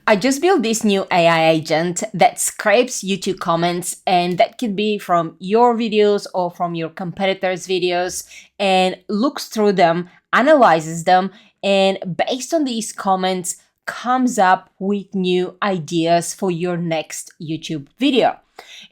I just built this new AI agent that scrapes YouTube comments, and that could be from your videos or from your competitors' videos, and looks through them, analyzes them, and based on these comments comes up with new ideas for your next YouTube video.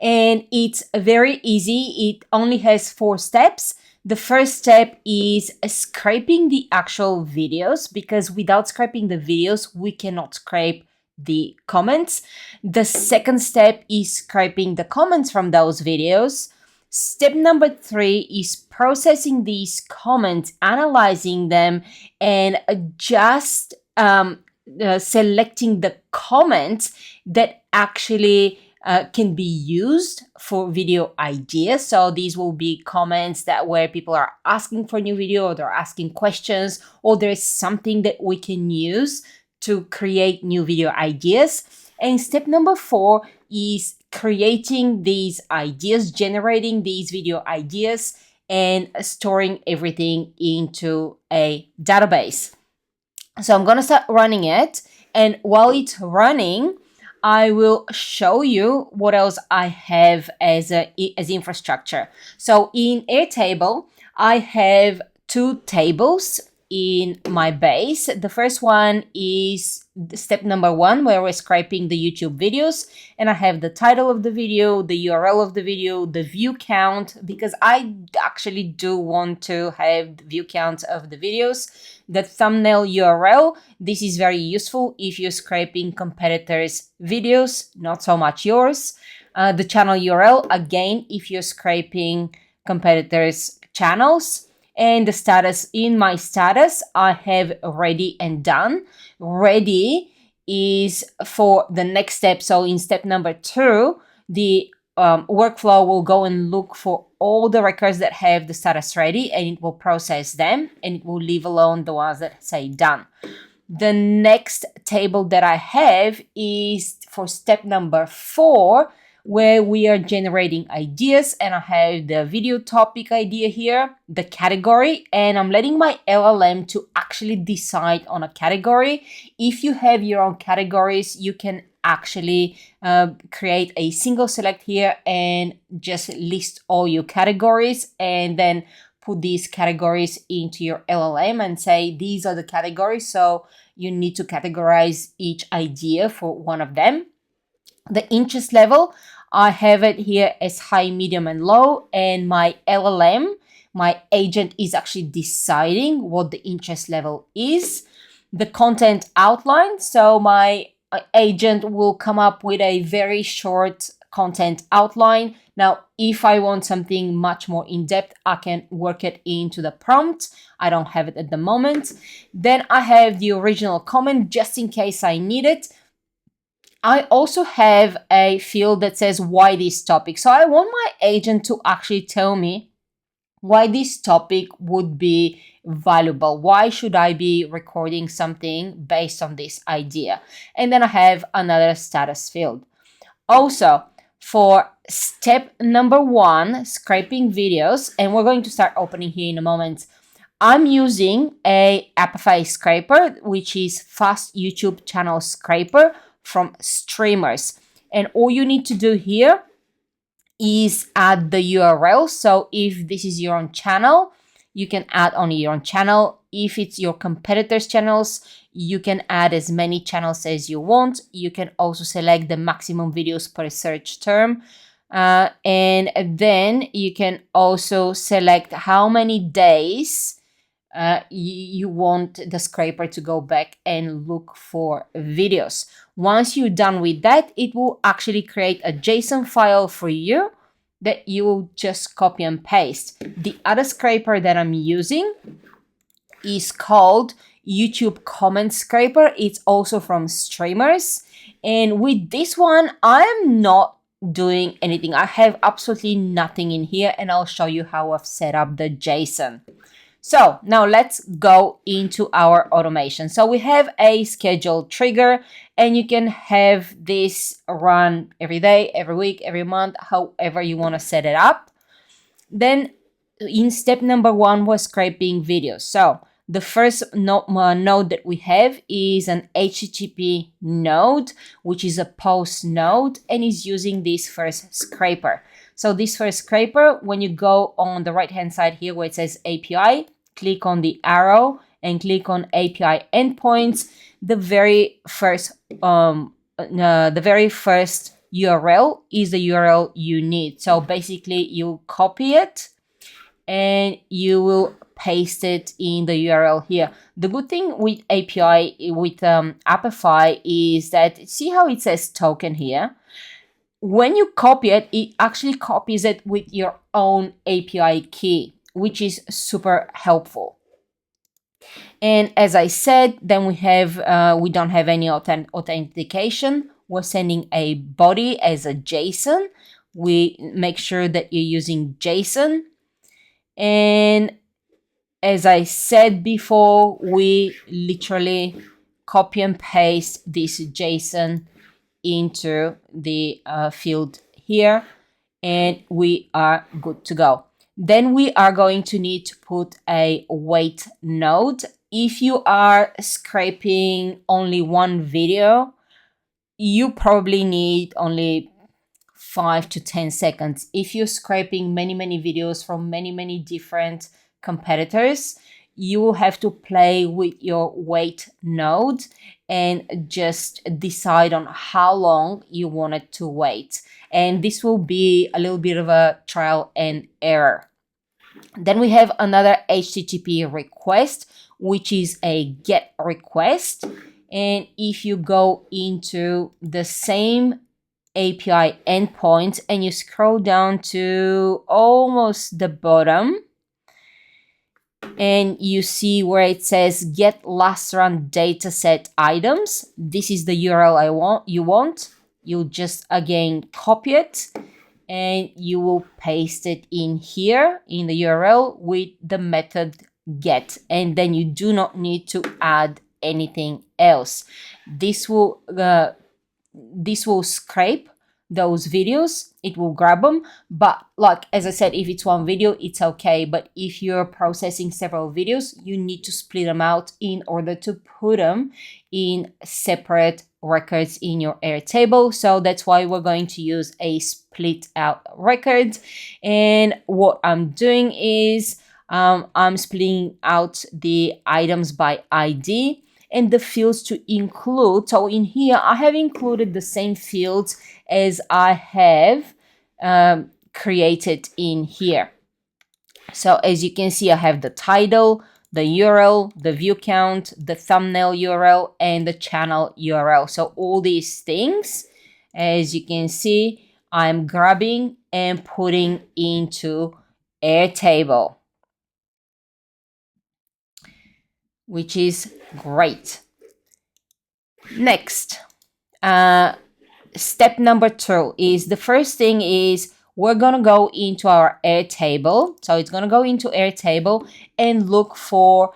And it's very easy. It only has 4 steps. The first step is scraping the actual videos, because without scraping the videos, we cannot scrape the comments. The second step is scraping the comments from those videos. Step number 3 is processing these comments, analyzing them, and just selecting the comments that actually can be used for video ideas. So these will be comments that where people are asking for a new video, or they're asking questions, or there is something that we can use to create new video ideas. And step number 4 is creating these ideas, generating these video ideas, and storing everything into a database. So I'm gonna start running it, and while it's running, I will show you what else I have as infrastructure. So in Airtable, I have 2 tables in my base. The first one is step number 1, where we're scraping the YouTube videos, and I have the title of the video, the URL of the video, the view count, because I actually do want to have the view count of the videos. The thumbnail URL, this is very useful if you're scraping competitors' videos, not so much yours. The channel URL, again, if you're scraping competitors' channels. And the status, in my status, I have ready and done. Ready is for the next step. So in step number 2, the workflow will go and look for all the records that have the status ready, and it will process them, and it will leave alone the ones that say done. The next table that I have is for step number 4, where we are generating ideas, and I have the video topic idea here, the category, and I'm letting my LLM to actually decide on a category. If you have your own categories, you can actually create a single select here and just list all your categories, and then put these categories into your LLM and say, these are the categories. So you need to categorize each idea for one of them. The interest level, I have it here as high, medium, and low, and my LLM, my agent, is actually deciding what the interest level is. The content outline, so my agent will come up with a very short content outline. Now, if I want something much more in-depth, I can work it into the prompt. I don't have it at the moment. Then I have the original comment, just in case I need it. I also have a field that says why this topic. So I want my agent to actually tell me why this topic would be valuable. Why should I be recording something based on this idea? And then I have another status field. Also, for step number 1, scraping videos, and we're going to start opening here in a moment, I'm using a Apify scraper, which is fast YouTube channel scraper from streamers. And all you need to do here is add the URL. So if this is your own channel, you can add only your own channel. If it's your competitors' channels, you can add as many channels as you want. You can also select the maximum videos per search term. And then you can also select how many days you want the scraper to go back and look for videos. Once you're done with that, it will actually create a JSON file for you that you will just copy and paste. The other scraper that I'm using is called YouTube comment scraper. It's also from streamers. And with this one, I'm not doing anything. I have absolutely nothing in here, and I'll show you how I've set up the JSON. So now let's go into our automation. So we have a scheduled trigger, and you can have this run every day, every week, every month, however you want to set it up. Then in step number 1, we're scraping videos. So The first node that we have is an HTTP node, which is a post node and is using this first scraper. So this first scraper, when you go on the right hand side here where it says API, click on the arrow and click on API endpoints. The very first URL is the URL you need. So basically you copy it and you will paste it in the URL here. The good thing with API, with Apify, is that see how it says token here? When you copy it, it actually copies it with your own API key, which is super helpful. And as I said, then we don't have any authentication. We're sending a body as a JSON. We make sure that you're using JSON. And as I said before, we literally copy and paste this JSON into the field here, and we are good to go. Then we are going to need to put a wait node. If you are scraping only one video, you probably need only 5 to 10 seconds. If you're scraping many videos from many different competitors, you will have to play with your wait node and just decide on how long you want it to wait. And this will be a little bit of a trial and error. Then we have another HTTP request, which is a GET request. And if you go into the same API endpoint and you scroll down to almost the bottom, and you see where it says get last run dataset items, this is the URL you want. You'll just again copy it and you will paste it in here in the URL with the method get, and then you do not need to add anything else. This will scrape those videos, it will grab them, but like as I said, if it's one video it's okay, but if you're processing several videos, you need to split them out in order to put them in separate records in your Airtable. So that's why we're going to use a split out record. And what I'm doing is I'm splitting out the items by ID and the fields to include. So in here, I have included the same fields as I have created in here. So as you can see, I have the title, the URL, the view count, the thumbnail URL, and the channel URL. So all these things, as you can see, I'm grabbing and putting into Airtable, which is great. Next, step number 2 is the first thing is we're going to go into our Airtable. So it's going to go into Airtable and look for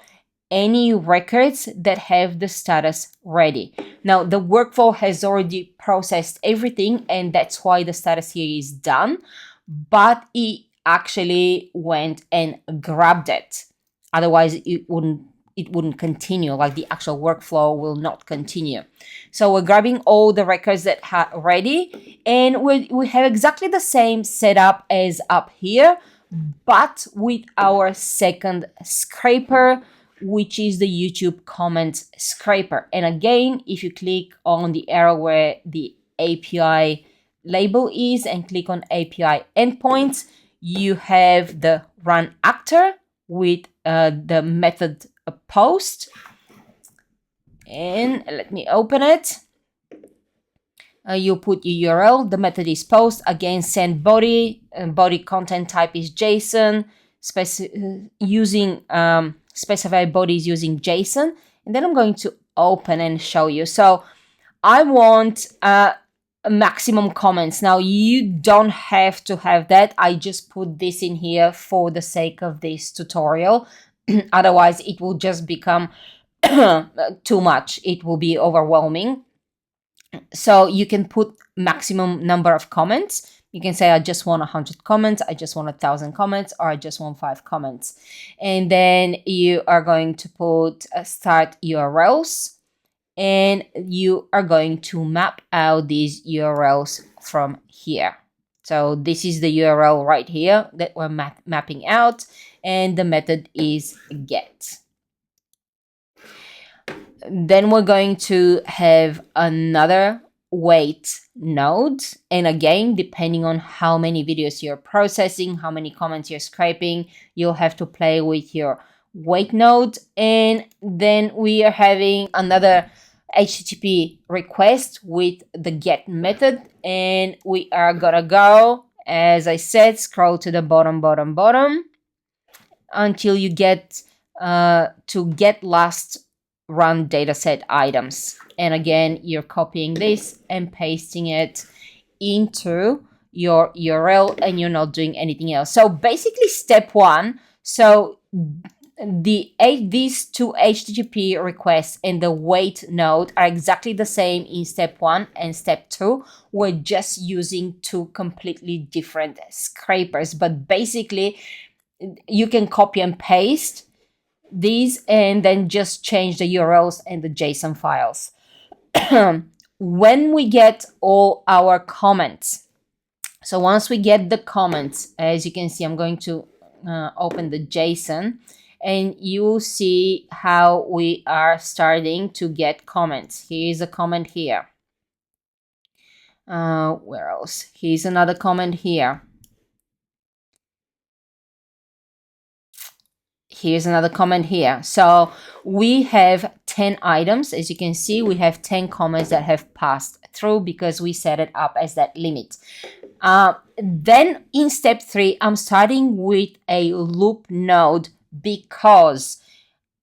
any records that have the status ready. Now, the workflow has already processed everything, and that's why the status here is done, but it actually went and grabbed it. Otherwise, it wouldn't continue, like the actual workflow will not continue. So we're grabbing all the records that are ready, and we have exactly the same setup as up here, but with our second scraper, which is the YouTube comments scraper. And again, if you click on the arrow where the API label is and click on API endpoints, you have the run actor with the method post. And let me open it. You put your URL, the method is post, again send body, body content type is JSON, specify bodies using JSON, and then I'm going to open and show you. So I want maximum comments. Now you don't have to have that. I just put this in here for the sake of this tutorial. Otherwise it will just become too much. It will be overwhelming. So you can put maximum number of comments, You can say, I just want 100 comments, I just want 1,000 comments, or I just want 5 comments. And then you are going to put start URLs, and you are going to map out these URLs from here. So this is the URL right here that we're mapping out, and the method is get. Then we're going to have another weight node. And again, depending on how many videos you're processing, how many comments you're scraping, you'll have to play with your weight node. And then we are having another HTTP request with the get method. And we are gonna go, as I said, scroll to the bottom until you get to get last run dataset items. And again, you're copying this and pasting it into your URL, and you're not doing anything else. So basically step one, so these two HTTP requests and the wait node are exactly the same in step one and step two. We're just using two completely different scrapers, but basically you can copy and paste these and then just change the URLs and the JSON files. When we get all our comments, so once we get the comments, as you can see, I'm going to open the JSON, and you will see how we are starting to get comments. Here's a comment here. Where else? Here's another comment here. Here's another comment here. So we have 10 items. As you can see, we have 10 comments that have passed through because we set it up as that limit. Then in step 3, I'm starting with a loop node, because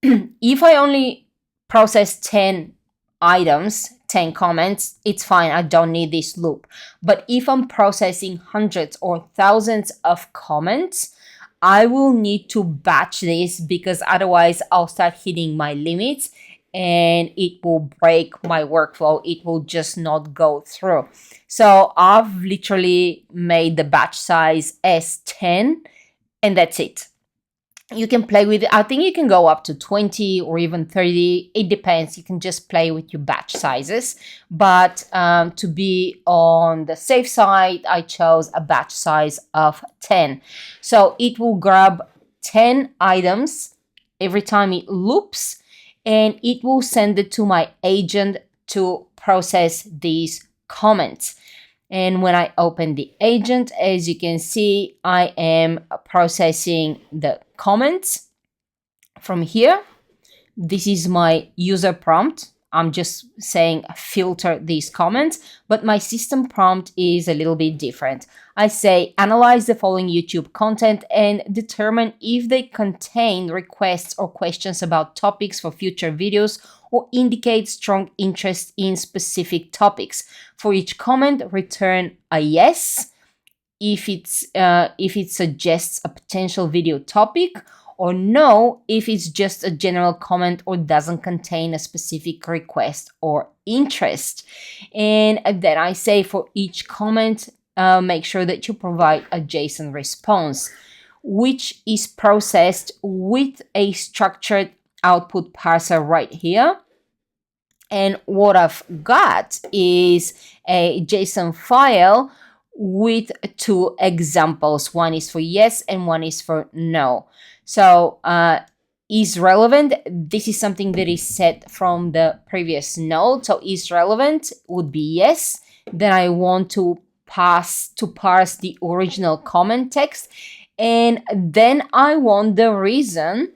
if I only process 10 items, 10 comments, it's fine. I don't need this loop. But if I'm processing hundreds or thousands of comments, I will need to batch this, because otherwise I'll start hitting my limits and it will break my workflow. It will just not go through. So I've literally made the batch size as 10, and that's it. You can play with it. I think you can go up to 20 or even 30. It depends. You can just play with your batch sizes. But to be on the safe side, I chose a batch size of 10. So it will grab 10 items every time it loops, and it will send it to my agent to process these comments. And when I open the agent, as you can see, I am processing the comments from here. This is my user prompt. I'm just saying filter these comments, but my system prompt is a little bit different. I say analyze the following YouTube content and determine if they contain requests or questions about topics for future videos, or indicate strong interest in specific topics. For each comment, return a yes if it suggests a potential video topic, or no if it's just a general comment or doesn't contain a specific request or interest. And then I say for each comment, make sure that you provide a JSON response, which is processed with a structured output parser right here. And what I've got is a JSON file with 2 examples. One is for yes and one is for no. So is relevant, this is something that is set from the previous node. So is relevant would be yes. Then I want to parse the original comment text, and then I want the reason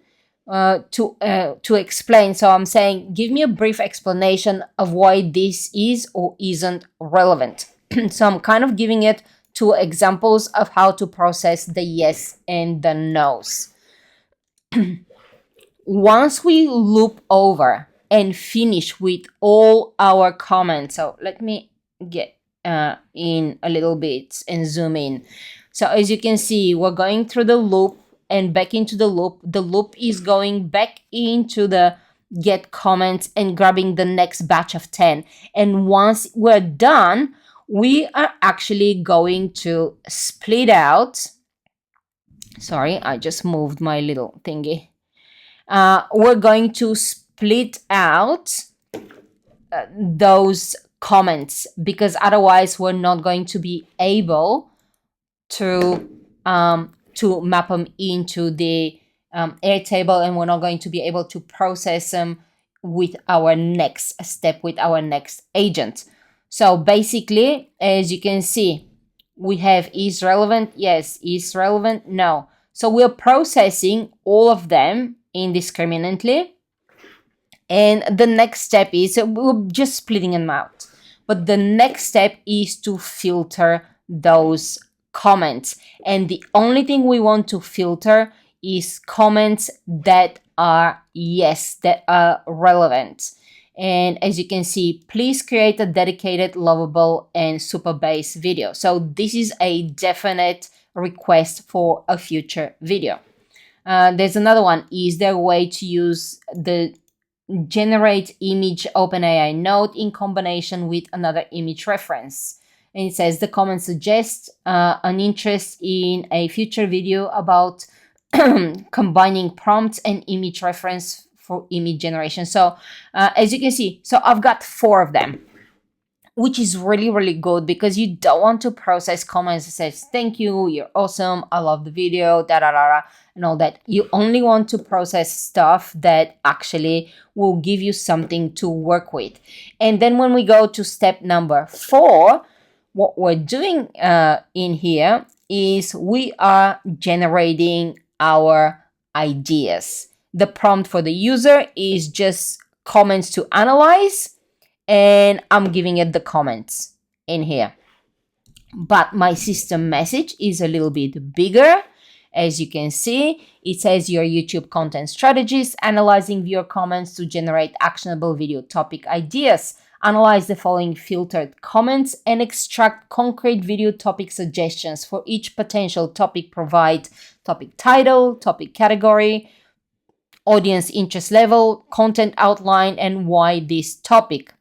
to explain. So I'm saying, give me a brief explanation of why this is or isn't relevant. So I'm kind of giving it 2 examples of how to process the yes and the no's. Once we loop over and finish with all our comments, so let me get in a little bit and zoom in. So as you can see, we're going through the loop and back into the loop. The loop is going back into the get comments and grabbing the next batch of 10. And once we're done, we are actually going to split out. Sorry, I just moved my little thingy. We're going to split out those comments, because otherwise we're not going to be able to map them into the Airtable, and we're not going to be able to process them with our next step, with our next agent. So basically, as you can see, we have is relevant, yes, is relevant, no. So we're processing all of them indiscriminately. And the next step is, we're just splitting them out. But the next step is to filter those comments. And the only thing we want to filter is comments that are, yes, that are relevant. And as you can see, please create a dedicated, lovable, and super base video. So this is a definite request for a future video. There's another one. Is there a way to use the generate image OpenAI node in combination with another image reference? And it says the comment suggests an interest in a future video about combining prompts and image reference for image generation. So as you can see, so I've got 4 of them, which is really, really good, because you don't want to process comments that says, thank you, you're awesome, I love the video, da da da da, and all that. You only want to process stuff that actually will give you something to work with. And then when we go to step number 4, what we're doing in here is we are generating our ideas. The prompt for the user is just comments to analyze, and I'm giving it the comments in here. But my system message is a little bit bigger. As you can see, it says your YouTube content strategies, analyzing viewer comments to generate actionable video topic ideas. Analyze the following filtered comments and extract concrete video topic suggestions for each potential topic. Provide topic title, topic category, audience interest level, content outline, and why this topic.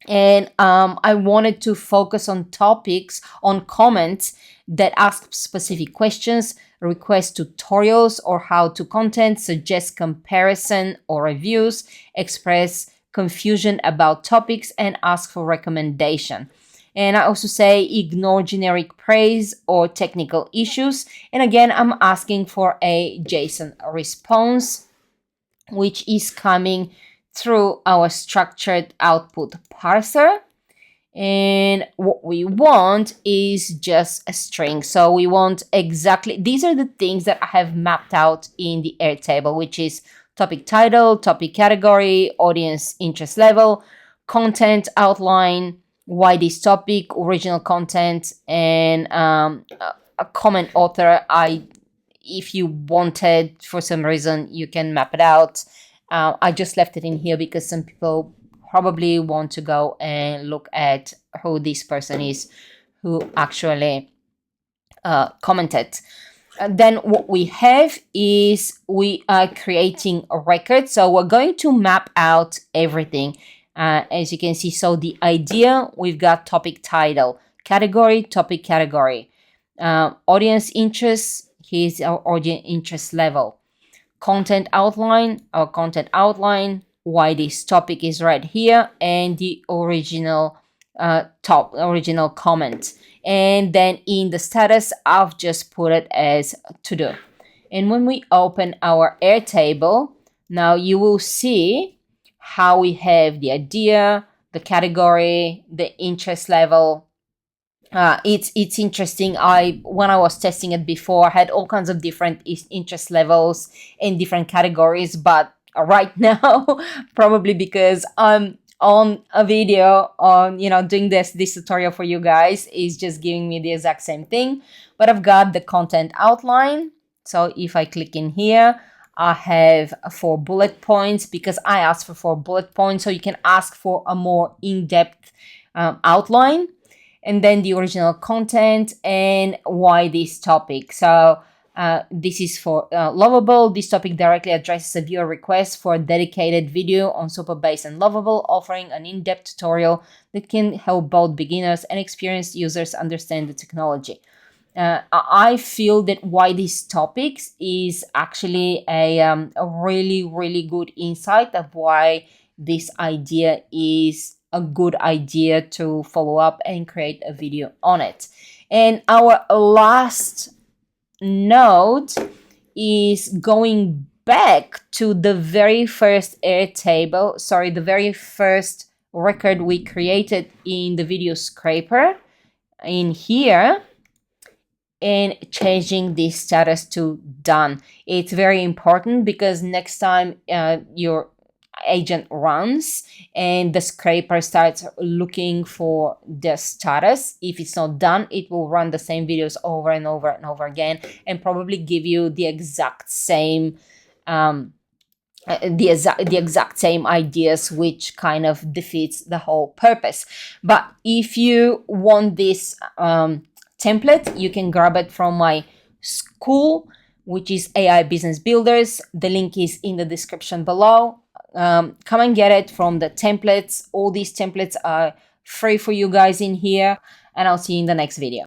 And I wanted to focus on topics, on comments that ask specific questions, request tutorials or how-to content, suggest comparison or reviews, express confusion about topics, and ask for recommendation. And I also say ignore generic praise or technical issues. And again, I'm asking for a JSON response, which is coming through our structured output parser. And what we want is just a string. So we want exactly, these are the things that I have mapped out in the Airtable, which is topic title, topic category, audience interest level, content outline, why this topic, original content, and a comment author. If you wanted, for some reason, you can map it out. I just left it in here because some people probably want to go and look at who this person is who actually commented. Then what we have is we are creating a record. So we're going to map out everything. As you can see, so the idea, we've got topic title, category, topic category, audience interest, here's our audience interest level, content outline, our content outline, why this topic is right here, and the original original comment. And then in the status, I've just put it as to do. And when we open our Airtable, now you will see how we have the idea, the category, the interest level. It's interesting. When I was testing it before, I had all kinds of different interest levels in different categories, but right now, probably because I'm on a video on doing this tutorial for you guys, is just giving me the exact same thing. But I've got the content outline. So if I click in here, I have 4 bullet points because I asked for 4 bullet points. So you can ask for a more in-depth outline. And then the original content and why this topic. So This is for Lovable. This topic directly addresses a viewer request for a dedicated video on Superbase and Lovable, offering an in-depth tutorial that can help both beginners and experienced users understand the technology. I feel that why these topics is actually a really, really good insight of why this idea is a good idea to follow up and create a video on it. And our last note is going back to the very first Airtable, sorry, the very first record we created in the video scraper in here, and changing this status to done. It's very important because next time your agent runs and the scraper starts looking for the status, if it's not done, it will run the same videos over and over and over again and probably give you the exact same the exact same ideas, which kind of defeats the whole purpose. But if you want this template, you can grab it from my school, which is AI Business Builders. The link is in the description below. Come and get it from the templates. All these templates are free for you guys in here, and I'll see you in the next video.